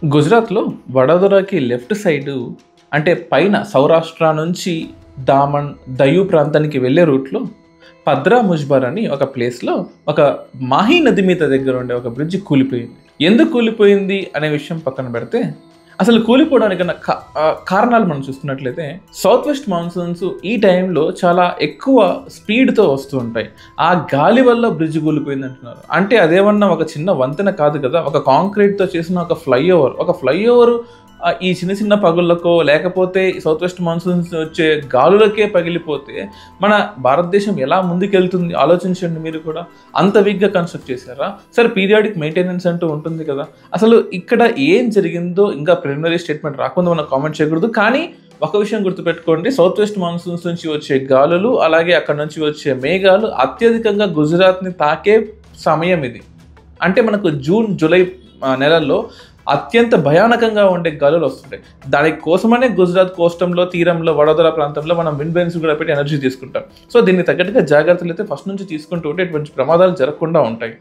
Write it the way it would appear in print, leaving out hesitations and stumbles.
గుజరాత్‌లో వడోదరాకి left side అంటే పైన సౌరాష్ట్ర నుంచి దామన్, దయూ ప్రాంతానికి వెళ్ళే రూట్‌లో పద్రా ముజ్బర్ అని ఒక ప్లేస్‌లో ఒక మాహీ నది మీద దగ్గర ఉండే ఒక బ్రిడ్జ్ కూలిపోయింది. ఎందుకు కూలిపోయింది అనే విషయం పక్కన పెడితే, అసలు కూలిపోవడానికి గల కారణాలు మనం చూస్తున్నట్లయితే సౌత్ వెస్ట్ మాన్సూన్స్ ఈ టైంలో చాలా ఎక్కువ స్పీడ్‌తో వస్తూ ఉంటాయి. ఆ గాలి వల్ల బ్రిడ్జ్ కూలిపోయింది అంటున్నారు. అంటే అదేమన్నా ఒక చిన్న వంతెన కాదు కదా! ఒక కాంక్రీట్‌తో చేసిన ఒక ఫ్లైఓవర్. ఒక ఫ్లైఓవర్ ఈ చిన్న చిన్న పగుళ్ళకో లేకపోతే సౌత్ వెస్ట్ మాన్సూన్స్ వచ్చే గాలులకే పగిలిపోతే మన భారతదేశం ఎలా ముందుకెళ్తుంది ఆలోచించండి మీరు కూడా. అంత వీక్‌గా కన్‌స్ట్రక్ట్ చేశారా? సరే పీరియాడిక్ మెయింటెనెన్స్ అంటూ ఉంటుంది కదా! అసలు ఇక్కడ ఏం జరిగిందో ఇంకా ప్రిలిమినరీ స్టేట్మెంట్ రాకుండా మనం కామెంట్ చేయకూడదు. కానీ ఒక విషయం గుర్తుపెట్టుకోండి, సౌత్ వెస్ట్ మాన్సూన్స్ నుంచి వచ్చే గాలులు అలాగే అక్కడి నుంచి వచ్చే మేఘాలు అత్యధికంగా గుజరాత్‌ని తాకే సమయం ఇది. అంటే మనకు జూన్, జూలై నెలల్లో అత్యంత భయానకంగా ఉండే గాలులు వస్తుంటాయి. దాని కోసమనే గుజరాత్ కోస్టంలో, తీరంలో, వడోదర ప్రాంతంలో మనం విండ్ వేవ్స్ కూడా పెట్టి ఎనర్జీ తీసుకుంటాం. సో దీనికి తగ్గట్టుగా జాగ్రత్తలు అయితే ఫస్ట్ నుంచి తీసుకుంటూ ఉంటే ఇటువంటి ప్రమాదాలు జరగకుండా ఉంటాయి.